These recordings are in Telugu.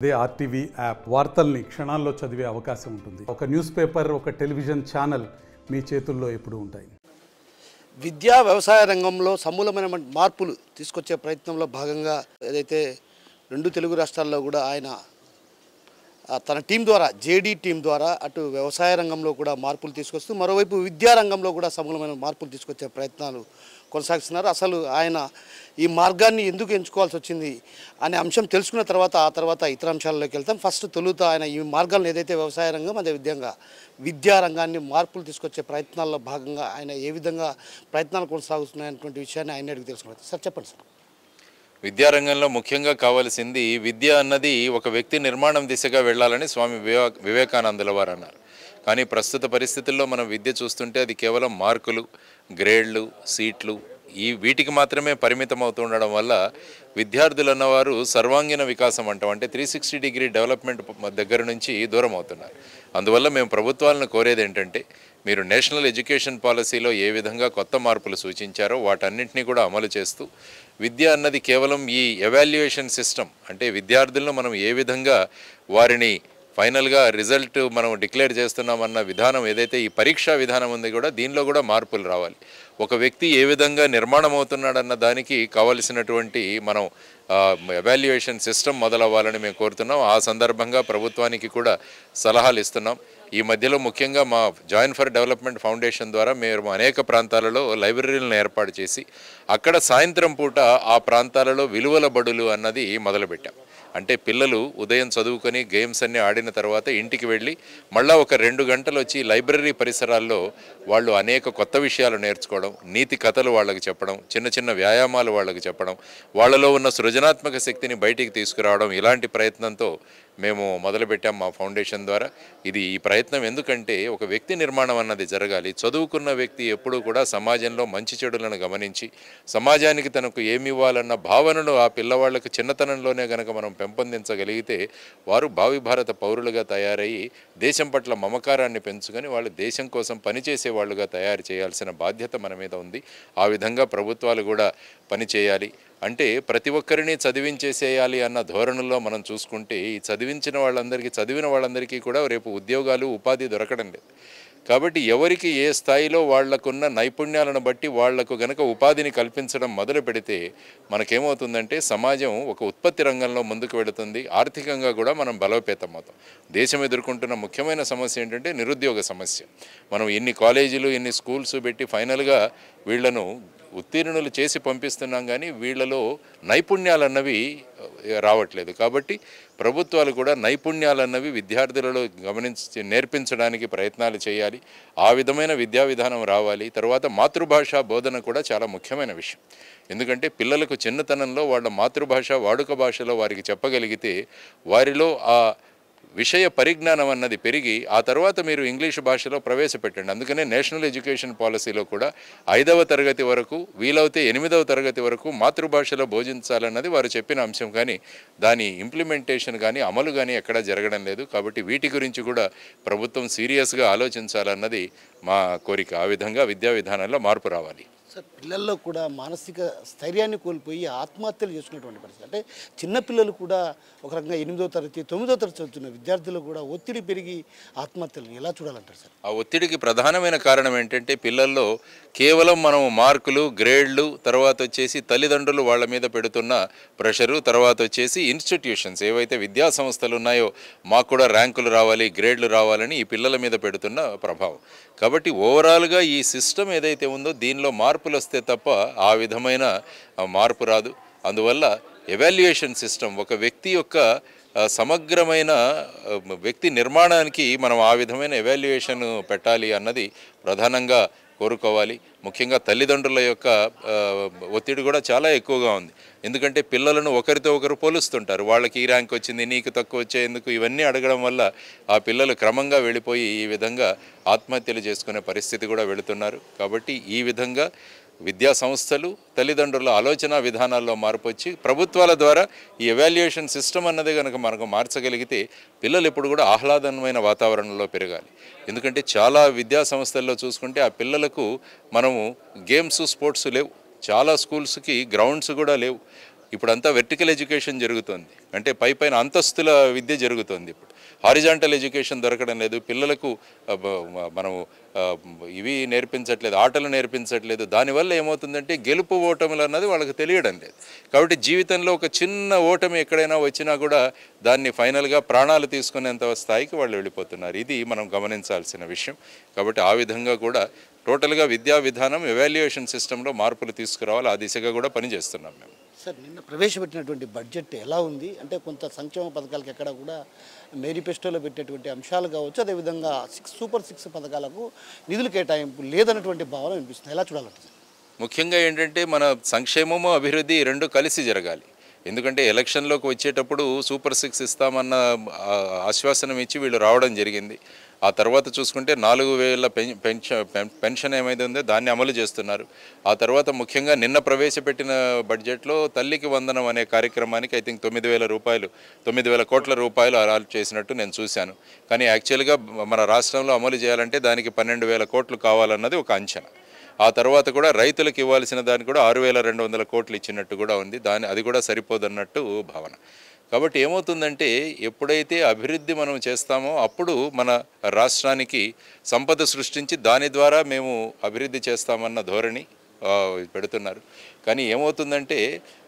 అదే ఆర్టీవీ యాప్ వార్తల్ని క్షణాల్లో చదివే అవకాశం ఉంటుంది. ఒక న్యూస్ పేపర్, ఒక టెలివిజన్ ఛానల్ మీ చేతుల్లో ఎప్పుడూ ఉంటాయి. విద్యా వ్యవసాయ రంగంలో సమూలమైన మార్పులు తీసుకొచ్చే ప్రయత్నంలో భాగంగా ఏదైతే రెండు తెలుగు రాష్ట్రాల్లో కూడా ఆయన తన టీం ద్వారా, జేడీ టీం ద్వారా అటు వ్యవసాయ రంగంలో కూడా మార్పులు తీసుకొస్తూ మరోవైపు విద్యారంగంలో కూడా సమూలమైన మార్పులు తీసుకొచ్చే ప్రయత్నాలు కొనసాగిస్తున్నారు. అసలు ఆయన ఈ మార్గాన్ని ఎందుకు ఎంచుకోవాల్సి వచ్చింది అనే అంశం తెలుసుకున్న తర్వాత ఆ తర్వాత ఇతర అంశాలలోకి వెళ్తాం. ఫస్ట్ తొలుత ఆయన ఈ మార్గాలను ఏదైతే వ్యవసాయ రంగం అదేవిధంగా విద్యారంగాన్ని మార్పులు తీసుకొచ్చే ప్రయత్నాల్లో భాగంగా ఆయన ఏ విధంగా ప్రయత్నాలు కొనసాగుతున్నాయనేటువంటి విషయాన్ని ఆయన అడిగి తెలుసుకున్నారు. సార్ చెప్పండి సార్. విద్యారంగంలో ముఖ్యంగా కావాల్సింది విద్య అన్నది ఒక వ్యక్తి నిర్మాణం దిశగా వెళ్ళాలని స్వామి వివేకానందుల వారు అన్నారు. కానీ ప్రస్తుత పరిస్థితుల్లో మనం విద్య చూస్తుంటే అది కేవలం మార్కులు, గ్రేడ్లు, సీట్లు వీటికి మాత్రమే పరిమితం అవుతుండడం వల్ల విద్యార్థులు అన్నవారు సర్వాంగీణ వికాసం అంటాం, అంటే 360 డిగ్రీ డెవలప్మెంట్ దగ్గర నుంచి దూరం అవుతున్నారు. అందువల్ల మేము ప్రభుత్వాలను కోరేది ఏంటంటే, మీరు నేషనల్ ఎడ్యుకేషన్ పాలసీలో ఏ విధంగా కొత్త మార్పులు సూచించారో వాటన్నింటినీ కూడా అమలు చేస్తూ విద్య అన్నది కేవలం ఈ ఎవాల్యుయేషన్ సిస్టమ్, అంటే విద్యార్థులను మనం ఏ విధంగా వారిని ఫైనల్గా రిజల్ట్ మనం డిక్లేర్ చేస్తున్నామన్న విధానం ఏదైతే ఈ పరీక్షా విధానం ఉంది కూడా దీనిలో కూడా మార్పులు రావాలి. ఒక వ్యక్తి ఏ విధంగా నిర్మాణం అవుతున్నాడన్న దానికి కావలసినటువంటి మనం ఎవాల్యుయేషన్ సిస్టమ్ మొదలవ్వాలని మేము కోరుతున్నాం. ఆ సందర్భంగా ప్రభుత్వానికి కూడా సలహాలు ఇస్తున్నాం. ఈ మధ్యలో ముఖ్యంగా మా జాయిన్ ఫర్ డెవలప్మెంట్ ఫౌండేషన్ ద్వారా మేము అనేక ప్రాంతాలలో లైబ్రరీలను ఏర్పాటు చేసి అక్కడ సాయంత్రం పూట ఆ ప్రాంతాలలో విలువల బడులు అన్నది మొదలుపెట్టాం. అంటే పిల్లలు ఉదయం చదువుకొని గేమ్స్ అన్నీ ఆడిన తర్వాత ఇంటికి వెళ్ళి మళ్ళీ ఒక 2 గంటలు వచ్చి లైబ్రరీ పరిసరాల్లో వాళ్ళు అనేక కొత్త విషయాలు నేర్చుకోవడం, నీతి కథలు వాళ్ళకి చెప్పడం, చిన్న చిన్న వ్యాయామాలు వాళ్ళకి చెప్పడం, వాళ్ళలో ఉన్న సృజనాత్మక శక్తిని బయటికి తీసుకురావడం, ఇలాంటి ప్రయత్నంతో మేము మొదలుపెట్టాం మా ఫౌండేషన్ ద్వారా. ఈ ప్రయత్నం ఎందుకంటే ఒక వ్యక్తి నిర్మాణం అన్నది జరగాలి. చదువుకున్న వ్యక్తి ఎప్పుడూ కూడా సమాజంలో మంచి చెడులను గమనించి సమాజానికి తనకు ఏమి ఇవ్వాలన్న భావనను ఆ పిల్లవాళ్ళకు చిన్నతనంలోనే కనుక మనం పెంపొందించగలిగితే వారు భావి భారత పౌరులుగా తయారయ్యి దేశం పట్ల మమకారాన్ని పెంచుకొని వాళ్ళు దేశం కోసం పనిచేసే వాళ్ళుగా తయారు చేయాల్సిన బాధ్యత మన మీద ఉంది. ఆ విధంగా ప్రభుత్వాలు కూడా పనిచేయాలి. అంటే ప్రతి ఒక్కరిని చదివించేసేయాలి అన్న ధోరణిలో మనం చూసుకుంటే ఈ చదివిన వాళ్ళందరికీ కూడా రేపు ఉద్యోగాలు, ఉపాధి దొరకడం లేదు. కాబట్టి ఎవరికి ఏ స్థాయిలో వాళ్లకున్న నైపుణ్యాలను బట్టి వాళ్లకు గనక ఉపాధిని కల్పించడం మొదలు పెడితే మనకేమవుతుందంటే సమాజం ఒక ఉత్పత్తి రంగంలో ముందుకు వెళుతుంది. ఆర్థికంగా కూడా మనం బలోపేతం అవుతాం. దేశం ఎదుర్కొంటున్న ముఖ్యమైన సమస్య ఏంటంటే నిరుద్యోగ సమస్య. మనం ఎన్ని కాలేజీలు, ఎన్ని స్కూల్స్ పెట్టి ఫైనల్గా వీళ్లను ఉత్తీర్ణులు చేసి పంపిస్తున్నాం, కానీ వీళ్లలో నైపుణ్యాలన్నవి రావట్లేదు. కాబట్టి ప్రభుత్వాలు కూడా నైపుణ్యాలన్నవి విద్యార్థులలో నేర్పించడానికి ప్రయత్నాలు చేయాలి. ఆ విధమైన విద్యా విధానం రావాలి. తర్వాత మాతృభాషా బోధన కూడా చాలా ముఖ్యమైన విషయం. ఎందుకంటే పిల్లలకు చిన్నతనంలో వాళ్ళ మాతృభాష, వాడుక భాషలో వారికి చెప్పగలిగితే వారిలో ఆ విషయ పరిజ్ఞానం అన్నది పెరిగి ఆ తర్వాత మీరు ఇంగ్లీష్ భాషలో ప్రవేశపెట్టండి. అందుకనే నేషనల్ ఎడ్యుకేషన్ పాలసీలో కూడా 5వ తరగతి వరకు, వీలైతే 8వ తరగతి వరకు మాతృభాషలో బోధించాలన్నది వారు చెప్పిన అంశం. కానీ దాని ఇంప్లిమెంటేషన్ కానీ అమలు కానీ ఎక్కడా జరగడం లేదు. కాబట్టి వీటి గురించి కూడా ప్రభుత్వం సీరియస్గా ఆలోచించాలన్నది మా కోరిక. ఆ విధంగా విద్యా విధానంలో మార్పు రావాలి. సార్, పిల్లల్లో కూడా మానసిక స్థైర్యాన్ని కోల్పోయి ఆత్మహత్యలు చేసుకున్నటువంటి పరిస్థితి. అంటే చిన్నపిల్లలు కూడా ఒక రకంగా 8వ తరగతి 9వ తరగతి చదువుతున్న విద్యార్థులు కూడా ఒత్తిడి పెరిగి ఆత్మహత్యలు ఎలా చూడాలంటారు సార్? ఆ ఒత్తిడికి ప్రధానమైన కారణం ఏంటంటే పిల్లల్లో కేవలం మనం మార్కులు, గ్రేడ్లు, తర్వాత వచ్చేసి తల్లిదండ్రులు వాళ్ళ మీద పెడుతున్న ప్రెషరు, తర్వాత వచ్చేసి ఇన్స్టిట్యూషన్స్ ఏవైతే విద్యా సంస్థలు ఉన్నాయో మాకు కూడా ర్యాంకులు రావాలి, గ్రేడ్లు రావాలని ఈ పిల్లల మీద పెడుతున్న ప్రభావం. కాబట్టి ఓవరాల్గా ఈ సిస్టమ్ ఏదైతే ఉందో దీనిలో మార్పులు వస్తే తప్ప ఆ విధమైన మార్పు రాదు. అందువల్ల ఎవాల్యుయేషన్ సిస్టమ్ ఒక వ్యక్తి యొక్క సమగ్రమైన వ్యక్తి నిర్మాణానికి మనం ఆ విధమైన ఎవాల్యుయేషన్ పెట్టాలి అన్నది ప్రధానంగా కోరుకోవాలి. ముఖ్యంగా తల్లిదండ్రుల యొక్క ఒత్తిడి కూడా చాలా ఎక్కువగా ఉంది. ఎందుకంటే పిల్లలను ఒకరితో ఒకరు పోలుస్తుంటారు. వాళ్ళకి ఈ ర్యాంక్ వచ్చింది, నీకు తక్కువ వచ్చేందుకు, ఇవన్నీ అడగడం వల్ల ఆ పిల్లలు క్రమంగా వెళ్ళిపోయి ఈ విధంగా ఆత్మహత్యలు చేసుకునే పరిస్థితి కూడా వెళుతున్నారు. కాబట్టి ఈ విధంగా విద్యా సంస్థలు, తల్లిదండ్రుల ఆలోచన విధానాల్లో మార్పు వచ్చి ప్రభుత్వాల ద్వారా ఈ ఎవాల్యుయేషన్ సిస్టమ్ అన్నది కనుక మనకు మార్చగలిగితే పిల్లలు ఎప్పుడు కూడా ఆహ్లాదమైన వాతావరణంలో పెరగాలి. ఎందుకంటే చాలా విద్యా సంస్థల్లో చూసుకుంటే ఆ పిల్లలకు మనము గేమ్స్, స్పోర్ట్స్ లేవు. చాలా స్కూల్స్కి గ్రౌండ్స్ కూడా లేవు. ఇప్పుడంతా వెర్టికల్ ఎడ్యుకేషన్ జరుగుతుంది. అంటే పైపైన అంతస్తుల విద్య జరుగుతుంది ఇప్పుడు. హారిజాంటల్ ఎడ్యుకేషన్ దొరకడం లేదు పిల్లలకు. మనం ఇవి నేర్పించట్లేదు, ఆటలు నేర్పించట్లేదు. దానివల్ల ఏమవుతుందంటే గెలుపు ఓటములు అన్నది వాళ్ళకి తెలియడం లేదు. కాబట్టి జీవితంలో ఒక చిన్న ఓటమి ఎక్కడైనా వచ్చినా కూడా దాన్ని ఫైనల్గా ప్రాణాలు తీసుకునేంత స్థాయికి వాళ్ళు వెళ్ళిపోతున్నారు. ఇది మనం గమనించాల్సిన విషయం. కాబట్టి ఆ విధంగా కూడా టోటల్గా విద్యా విధానం ఎవాల్యుయేషన్ సిస్టంలో మార్పులు తీసుకురావాలి. ఆ దిశగా కూడా పనిచేస్తున్నాం మేము. సార్, నిన్న ప్రవేశపెట్టినటువంటి బడ్జెట్ ఎలా ఉంది? అంటే కొంత సంక్షేమ పథకాలకు ఎక్కడ కూడా మేనిఫెస్టోలో పెట్టినటువంటి అంశాలు కావచ్చు, అదేవిధంగా సూపర్ 6 పథకాలకు నిధులు కేటాయింపు లేదన్నటువంటి భావన వినిపిస్తుంది. ఎలా చూడాలంటే ముఖ్యంగా ఏంటంటే మన సంక్షేమము అభివృద్ధి రెండు కలిసి జరగాలి. ఎందుకంటే ఎలక్షన్లోకి వచ్చేటప్పుడు సూపర్ 6 ఇస్తామన్న ఆశ్వాసనం ఇచ్చి వీళ్ళు రావడం జరిగింది. ఆ తర్వాత చూసుకుంటే 4,000 పెన్షన్ ఏమైతే ఉందో దాన్ని అమలు చేస్తున్నారు. ఆ తర్వాత ముఖ్యంగా నిన్న ప్రవేశపెట్టిన బడ్జెట్లో తల్లికి వందనం అనే కార్యక్రమానికి ఐ థింక్ 9,000 కోట్ల రూపాయలు అలాట్ చేసినట్టు నేను చూశాను. కానీ యాక్చువల్గా మన రాష్ట్రంలో అమలు చేయాలంటే దానికి 12,000 కోట్లు కావాలన్నది ఒక అంచనా. ఆ తర్వాత కూడా రైతులకు ఇవ్వాల్సిన దానికి కూడా 6,200 కోట్లు ఇచ్చినట్టు కూడా ఉంది. అది కూడా సరిపోదన్నట్టు భావన. కాబట్టి ఏమవుతుందంటే ఎప్పుడైతే అభివృద్ధి మనం చేస్తామో అప్పుడు మన రాష్ట్రానికి సంపద సృష్టించి దాని ద్వారా మేము అభివృద్ధి చేస్తామన్న ధోరణి పెడుతున్నారు. కానీ ఏమవుతుందంటే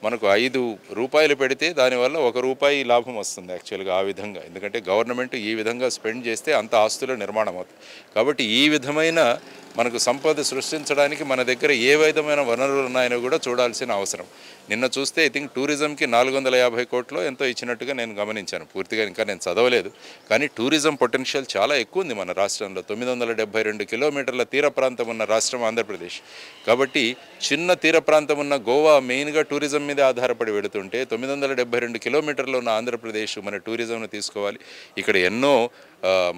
మనకు 5 రూపాయలు పెడితే దానివల్ల 1 రూపాయి లాభం వస్తుంది యాక్చువల్గా ఆ విధంగా. ఎందుకంటే గవర్నమెంట్ ఈ విధంగా స్పెండ్ చేస్తే అంత ఆస్తుల నిర్మాణం అవుతుంది. కాబట్టి ఈ విధమైన మనకు సంపద సృష్టించడానికి మన దగ్గర ఏ విధమైన వనరులు ఉన్నాయో కూడా చూడాల్సిన అవసరం. నిన్న చూస్తే ఐ థింక్ టూరిజంకి 450 కోట్లు ఎంతో ఇచ్చినట్టుగా నేను గమనించాను. పూర్తిగా ఇంకా నేను చదవలేదు. కానీ టూరిజం పొటెన్షియల్ చాలా ఎక్కువ ఉంది మన రాష్ట్రంలో. 972 కిలోమీటర్ల తీర ప్రాంతం ఉన్న రాష్ట్రం ఆంధ్రప్రదేశ్. కాబట్టి చిన్న తీర ప్రాంతం ఉన్న గోవా మెయిన్గా టూరిజం మీద ఆధారపడి పెడుతుంటే 972 కిలోమీటర్లు ఉన్న ఆంధ్రప్రదేశ్ మన టూరిజంను తీసుకోవాలి. ఇక్కడ ఎన్నో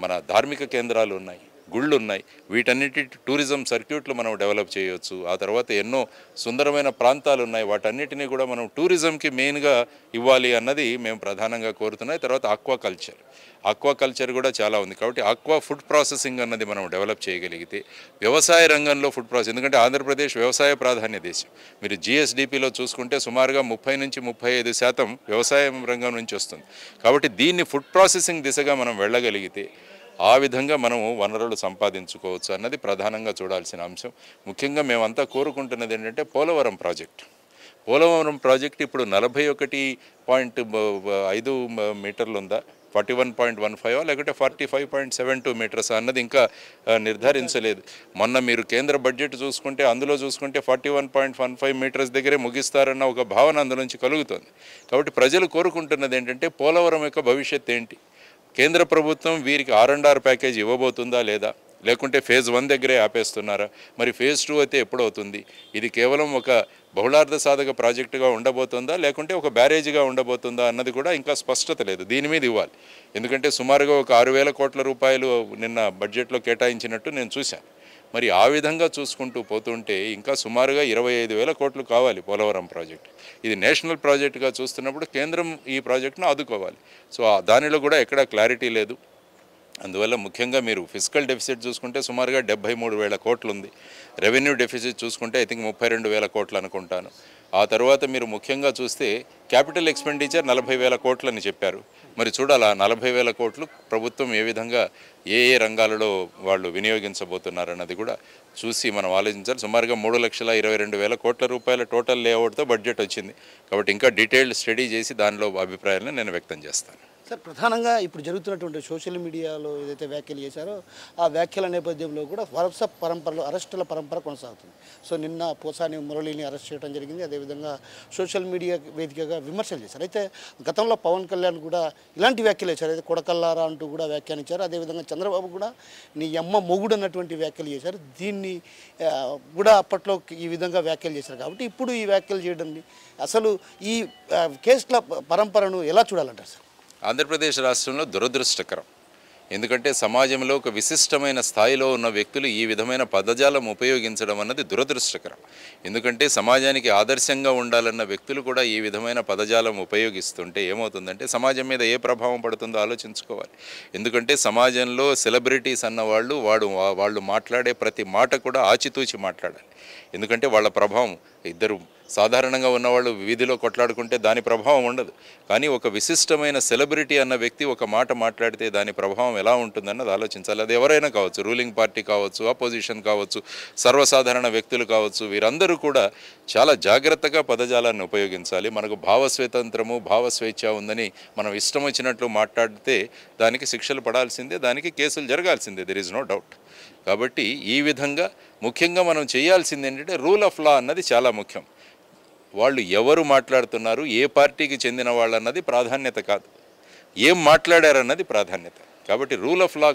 మన ధార్మిక కేంద్రాలు ఉన్నాయి, గుళ్ళు ఉన్నాయి. వీటన్నిటి టూరిజం సర్క్యూట్లు మనం డెవలప్ చేయవచ్చు. ఆ తర్వాత ఎన్నో సుందరమైన ప్రాంతాలు ఉన్నాయి. వాటన్నిటినీ కూడా మనం టూరిజంకి మెయిన్గా ఇవ్వాలి అన్నది మేము ప్రధానంగా కోరుతున్నాయి. తర్వాత ఆక్వాకల్చర్ కూడా చాలా ఉంది. కాబట్టి ఆక్వా ఫుడ్ ప్రాసెసింగ్ అన్నది మనం డెవలప్ చేయగలిగితే వ్యవసాయ రంగంలో ఫుడ్ ప్రాసెస్, ఎందుకంటే ఆంధ్రప్రదేశ్ వ్యవసాయ ప్రాధాన్య దేశం. మీరు జిఎస్డిపిలో చూసుకుంటే సుమారుగా 30 నుంచి 35% వ్యవసాయం రంగం నుంచి వస్తుంది. కాబట్టి దీన్ని ఫుడ్ ప్రాసెసింగ్ దిశగా మనం వెళ్ళగలిగితే ఆ విధంగా మనము వనరులు సంపాదించుకోవచ్చు అన్నది ప్రధానంగా చూడాల్సిన అంశం. ముఖ్యంగా మేమంతా కోరుకుంటున్నది ఏంటంటే పోలవరం ప్రాజెక్ట్ ఇప్పుడు 41.5 మీటర్లు ఉందా, 41.15 లేకుంటే 45.72 మీటర్స్ అన్నది ఇంకా నిర్ధారించలేదు. మొన్న మీరు కేంద్ర బడ్జెట్ చూసుకుంటే అందులో చూసుకుంటే 41.15 మీటర్స్ దగ్గరే ముగిస్తారన్న ఒక భావన అందులోంచి కలుగుతుంది. కాబట్టి ప్రజలు కోరుకుంటున్నది ఏంటంటే పోలవరం యొక్క భవిష్యత్ ఏంటి, కేంద్ర ప్రభుత్వం వీరికి R&R ప్యాకేజ్ ఇవ్వబోతుందా లేదా, లేకుంటే ఫేజ్ 1 దగ్గరే ఆపేస్తున్నారా, మరి ఫేజ్ 2 అయితే ఎప్పుడవుతుంది, ఇది కేవలం ఒక బహుళార్థ సాధక ప్రాజెక్టుగా ఉండబోతుందా లేకుంటే ఒక బ్యారేజీగా ఉండబోతుందా అన్నది కూడా ఇంకా స్పష్టత లేదు. దీని మీద ఇవ్వాలి. ఎందుకంటే సుమారుగా ఒక 6,000 కోట్ల రూపాయలు నిన్న బడ్జెట్లో కేటాయించినట్టు నేను చూశాను. మరి ఆ విధంగా చూసుకుంటూ పోతుంటే ఇంకా సుమారుగా 25,000 కోట్లు కావాలి పోలవరం ప్రాజెక్ట్. ఇది నేషనల్ ప్రాజెక్టుగా చూస్తున్నప్పుడు కేంద్రం ఈ ప్రాజెక్టును ఆదుకోవాలి. సో దానిలో కూడా ఎక్కడా క్లారిటీ లేదు. అందువల్ల ముఖ్యంగా మీరు ఫిజికల్ డెఫిసిట్ చూసుకుంటే సుమారుగా 73,000 కోట్లు ఉంది. రెవెన్యూ డెఫిసిట్ చూసుకుంటే ఐ థింక్ 32,000 కోట్లు అనుకుంటాను. ఆ తర్వాత మీరు ముఖ్యంగా చూస్తే క్యాపిటల్ ఎక్స్పెండిచర్ 40,000 కోట్లని చెప్పారు. మరి చూడాలా 40,000 కోట్లు ప్రభుత్వం ఏ విధంగా ఏ రంగాలలో వాళ్ళు వినియోగించబోతున్నారన్నది కూడా చూసి మనం ఆలోచించాలి. సుమారుగా 3,22,000 కోట్ల రూపాయల టోటల్ లేఅవుట్తో బడ్జెట్ వచ్చింది. కాబట్టి ఇంకా డీటెయిల్డ్ స్టడీ చేసి దానిలో అభిప్రాయాలను నేను వ్యక్తం చేస్తాను. సార్, ప్రధానంగా ఇప్పుడు జరుగుతున్నటువంటి సోషల్ మీడియాలో ఏదైతే వ్యాఖ్యలు చేశారో ఆ వ్యాఖ్యల నేపథ్యంలో కూడా వరుస పరంపరలో అరెస్టుల పరంపర కొనసాగుతుంది. సో నిన్న పోసాని మురళిని అరెస్ట్ చేయడం జరిగింది. అదేవిధంగా సోషల్ మీడియా వేదికగా విమర్శలు చేశారు. అయితే గతంలో పవన్ కళ్యాణ్ కూడా ఇలాంటి వ్యాఖ్యలు చేశారు. అయితే కొడకల్లారా అంటూ కూడా వ్యాఖ్యానించారు. అదేవిధంగా చంద్రబాబు కూడా నీ అమ్మ మొగుడు అన్నటువంటి వ్యాఖ్యలు చేశారు. దీన్ని కూడా అప్పట్లో ఈ విధంగా వ్యాఖ్యలు చేశారు. కాబట్టి ఇప్పుడు ఈ వ్యాఖ్యలు చేయడం అసలు ఈ కేసుల పరంపరను ఎలా చూడాలంటారు సార్? ఆంధ్రప్రదేశ్ రాష్ట్రంలో దురదృష్టకరం. ఎందుకంటే సమాజంలో ఒక విశిష్టమైన స్థాయిలో ఉన్న వ్యక్తులు ఈ విధమైన పదజాలం ఉపయోగించడం అన్నది దురదృష్టకరం. ఎందుకంటే సమాజానికి ఆదర్శంగా ఉండాలన్న వ్యక్తులు కూడా ఈ విధమైన పదజాలం ఉపయోగిస్తుంటే ఏమవుతుందంటే సమాజం మీద ఏ ప్రభావం పడుతుందో ఆలోచించుకోవాలి. ఎందుకంటే సమాజంలో సెలబ్రిటీస్ అన్నవాళ్ళు వాళ్ళు మాట్లాడే ప్రతి మాట కూడా ఆచితూచి మాట్లాడాలి. ఎందుకంటే వాళ్ళ ప్రభావం, ఇద్దరు సాధారణంగా ఉన్నవాళ్ళు వీధిలో కొట్లాడుకుంటే దాని ప్రభావం ఉండదు. కానీ ఒక విశిష్టమైన సెలబ్రిటీ అన్న వ్యక్తి ఒక మాట మాట్లాడితే దాని ప్రభావం ఎలా ఉంటుందన్నది ఆలోచించాలి. అది ఎవరైనా కావచ్చు, రూలింగ్ పార్టీ కావచ్చు, అపోజిషన్ కావచ్చు, సర్వసాధారణ వ్యక్తులు కావచ్చు, వీరందరూ కూడా చాలా జాగ్రత్తగా పదజాలాన్ని ఉపయోగించాలి. మనకు భావ స్వాతంత్రము, భావ స్వేచ్ఛ ఉందని మనం ఇష్టం వచ్చినట్లు మాట్లాడితే దానికి శిక్షలు పడాల్సిందే, దానికి కేసులు జరగాల్సిందే, దెర్ ఈజ్ నో డౌట్. కాబట్టి ఈ విధంగా ముఖ్యంగా మనం చేయాల్సింది ఏంటంటే రూల్ ఆఫ్ లా అన్నది చాలా ముఖ్యం. వాళ్ళు ఎవరు మాట్లాడుతున్నారు, ఏ పార్టీకి చెందిన వాళ్ళు అన్నది ప్రాధాన్యత కాదు, ఏం మాట్లాడారన్నది ప్రాధాన్యత. కాబట్టి రూల్ ఆఫ్ లా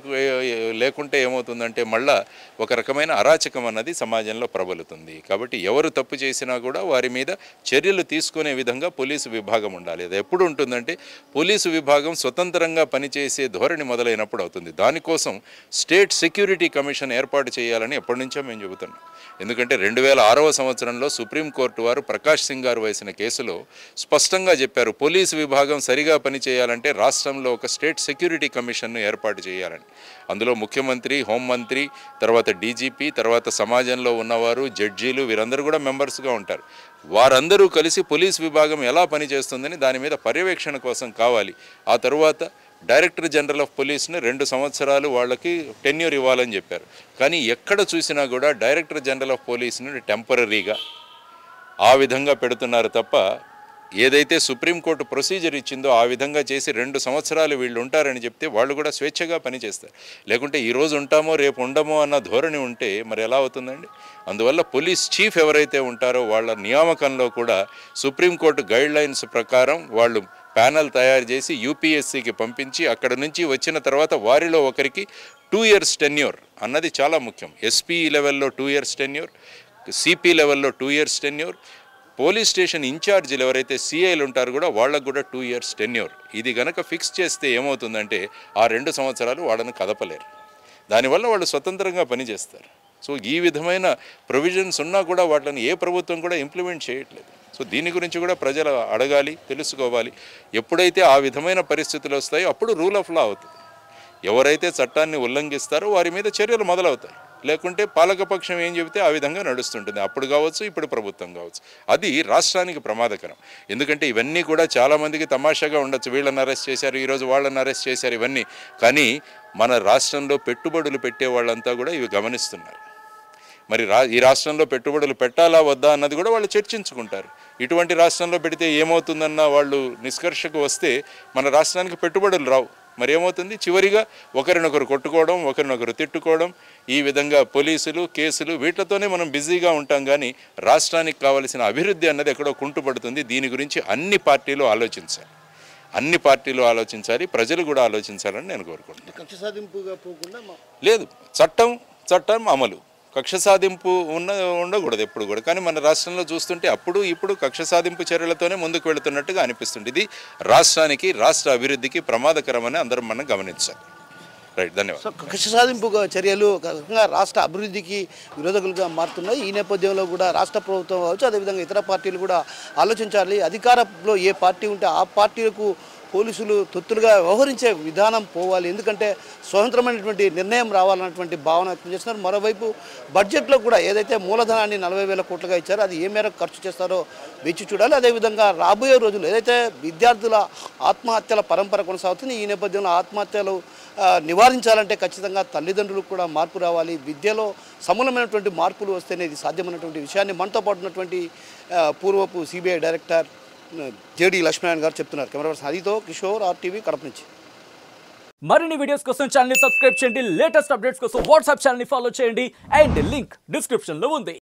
లేకుంటే ఏమవుతుందంటే మళ్ళా ఒక రకమైన అరాచకం అన్నది సమాజంలో ప్రబలుతుంది. కాబట్టి ఎవరు తప్పు చేసినా కూడా వారి మీద చర్యలు తీసుకునే విధంగా పోలీసు విభాగం ఉండాలి. అది ఎప్పుడు ఉంటుందంటే పోలీసు విభాగం స్వతంత్రంగా పనిచేసే ధోరణి మొదలైనప్పుడు అవుతుంది. దానికోసం స్టేట్ సెక్యూరిటీ కమిషన్ ఏర్పాటు చేయాలని ఎప్పటి నుంచో మేము చెబుతున్నాం. ఎందుకంటే 2006వ సంవత్సరంలో సుప్రీంకోర్టు వారు ప్రకాష్ సింగ్ గారు వేసిన కేసులో స్పష్టంగా చెప్పారు, పోలీసు విభాగం సరిగా పనిచేయాలంటే రాష్ట్రంలో ఒక స్టేట్ సెక్యూరిటీ కమిషన్ను ఏర్పాటు చేయాలని. అందులో ముఖ్యమంత్రి, హోంమంత్రి, తర్వాత డీజీపీ, తర్వాత సమాజంలో ఉన్నవారు, జడ్జీలు, వీరందరూ కూడా మెంబర్స్గా ఉంటారు. వారందరూ కలిసి పోలీస్ విభాగం ఎలా పనిచేస్తుందని దాని మీద పర్యవేక్షణ కోసం కావాలి. ఆ తరువాత డైరెక్టర్ జనరల్ ఆఫ్ పోలీస్ని 2 సంవత్సరాలు వాళ్ళకి టెన్యూర్ ఇవ్వాలని చెప్పారు. కానీ ఎక్కడ చూసినా కూడా డైరెక్టర్ జనరల్ ఆఫ్ పోలీస్ని టెంపరరీగా ఆ విధంగా పెడుతున్నారు తప్ప ఏదైతే సుప్రీంకోర్టు ప్రొసీజర్ ఇచ్చిందో ఆ విధంగా చేసి 2 సంవత్సరాలు వీళ్ళు ఉంటారని చెప్తే వాళ్ళు కూడా స్వేచ్ఛగా పనిచేస్తారు. లేకుంటే ఈరోజు ఉంటామో రేపు ఉండమో అన్న ధోరణి ఉంటే మరి ఎలా అవుతుందండి? అందువల్ల పోలీస్ చీఫ్ ఎవరైతే ఉంటారో వాళ్ళ నియామకంలో కూడా సుప్రీంకోర్టు గైడ్లైన్స్ ప్రకారం వాళ్ళు ప్యానల్ తయారు చేసి యూపీఎస్సీకి పంపించి అక్కడ నుంచి వచ్చిన తర్వాత వారిలో ఒకరికి 2 years టెన్యూర్ అన్నది చాలా ముఖ్యం. ఎస్పీ లెవెల్లో 2 years టెన్యూర్, సిపి లెవెల్లో 2 years టెన్యూర్, పోలీస్ స్టేషన్ ఇన్ఛార్జీలు ఎవరైతే సిఐలు ఉంటారో కూడా వాళ్ళకు కూడా 2 years టెన్యూర్. ఇది గనక ఫిక్స్ చేస్తే ఏమవుతుందంటే ఆ 2 సంవత్సరాలు వాళ్ళని కదపలేరు. దానివల్ల వాళ్ళు స్వతంత్రంగా పనిచేస్తారు. సో ఈ విధమైన ప్రొవిజన్స్ ఉన్నా కూడా వాటిని ఏ ప్రభుత్వం కూడా ఇంప్లిమెంట్ చేయట్లేదు. సో దీని గురించి కూడా ప్రజలు అడగాలి, తెలుసుకోవాలి. ఎప్పుడైతే ఆ విధమైన పరిస్థితులు వస్తాయో అప్పుడు రూల్ ఆఫ్ లా అవుతుంది. ఎవరైతే చట్టాన్ని ఉల్లంఘిస్తారో వారి మీద చర్యలు మొదలవుతాయి. లేకుంటే పాలకపక్షం ఏం చెబితే ఆ విధంగా నడుస్తుంటుంది. అప్పుడు కావచ్చు, ఇప్పుడు ప్రభుత్వం కావచ్చు. అది రాష్ట్రానికి ప్రమాదకరం. ఎందుకంటే ఇవన్నీ కూడా చాలామందికి తమాషాగా ఉండొచ్చు, వీళ్ళని అరెస్ట్ చేశారు, ఈరోజు వాళ్ళని అరెస్ట్ చేశారు, ఇవన్నీ. కానీ మన రాష్ట్రంలో పెట్టుబడులు పెట్టే వాళ్ళంతా కూడా ఇవి గమనిస్తున్నారు. మరి ఈ రాష్ట్రంలో పెట్టుబడులు పెట్టాలా వద్దా అన్నది కూడా వాళ్ళు చర్చించుకుంటారు. ఇటువంటి రాష్ట్రంలో పెడితే ఏమవుతుందన్న వాళ్ళు నిష్కర్షకు వస్తే మన రాష్ట్రానికి పెట్టుబడులు రావు. మరి ఏమవుతుంది? చివరిగా ఒకరినొకరు కొట్టుకోవడం, ఒకరినొకరు తిట్టుకోవడం, ఈ విధంగా పోలీసులు, కేసులు, వీటితోనే మనం బిజీగా ఉంటాం. కానీ రాష్ట్రానికి కావలసిన అభివృద్ధి అన్నది ఎక్కడో కుంటుపడుతుంది. దీని గురించి అన్ని పార్టీలు ఆలోచించాలి, అన్ని పార్టీలు ఆలోచించాలి, ప్రజలు కూడా ఆలోచించాలని నేను కోరుకుంటున్నాను. కక్ష సాధింపుగా పోకుండా లేదు, చట్టం అమలు. కక్ష సాధింపు ఉండకూడదు ఎప్పుడు కూడా. కానీ మన రాష్ట్రంలో చూస్తుంటే అప్పుడు ఇప్పుడు కక్ష సాధింపు చర్యలతోనే ముందుకు వెళుతున్నట్టుగా అనిపిస్తుంది. ఇది రాష్ట్రానికి, రాష్ట్ర అభివృద్ధికి ప్రమాదకరమని అందరం మనం గమనించాలి. రైట్, ధన్యవాదాలు. కక్ష సాధింపు చర్యలు రాష్ట్ర అభివృద్ధికి విరోధకులుగా మారుతున్నాయి. ఈ నేపథ్యంలో కూడా రాష్ట్ర ప్రభుత్వం కావచ్చు, అదేవిధంగా ఇతర పార్టీలు కూడా ఆలోచించాలి. అధికారంలో ఏ పార్టీ ఉంటే ఆ పార్టీలకు పోలీసులు తొత్తులుగా వ్యవహరించే విధానం పోవాలి. ఎందుకంటే స్వతంత్రమైనటువంటి నిర్ణయం రావాలన్నటువంటి భావన వ్యక్తం చేస్తున్నారు. మరోవైపు బడ్జెట్లో కూడా ఏదైతే మూలధనాన్ని 40,000 కోట్లుగా ఇచ్చారో అది ఏ మేరకు ఖర్చు చేస్తారో వేచి చూడాలి. అదేవిధంగా రాబోయే రోజులు ఏదైతే విద్యార్థుల ఆత్మహత్యల పరంపర కొనసాగుతుంది, ఈ నేపథ్యంలో ఆత్మహత్యలు నివారించాలంటే ఖచ్చితంగా తల్లిదండ్రులకు కూడా మార్పు రావాలి. విద్యలో సమూలమైనటువంటి మార్పులు వస్తేనే ఇది సాధ్యమైనటువంటి విషయాన్ని మనతో పాటు ఉన్నటువంటి పూర్వపు సిబిఐ డైరెక్టర్ జేడి లక్ష్మీనారాయణ గారు చెప్తున్నారు. కెమెరా పర్సన్ హరితో కిషోర్, RTV, కడప నుంచి. మరిన్ని వీడియోస్ కోసం ఛానల్ ని సబ్స్క్రైబ్ చేయండి. లేటెస్ట్ అప్డేట్స్ కోసం వాట్సాప్ ఛానల్ ని ఫాలో చేయండి. అండ్ లింక్ డిస్క్రిప్షన్ లో ఉంది.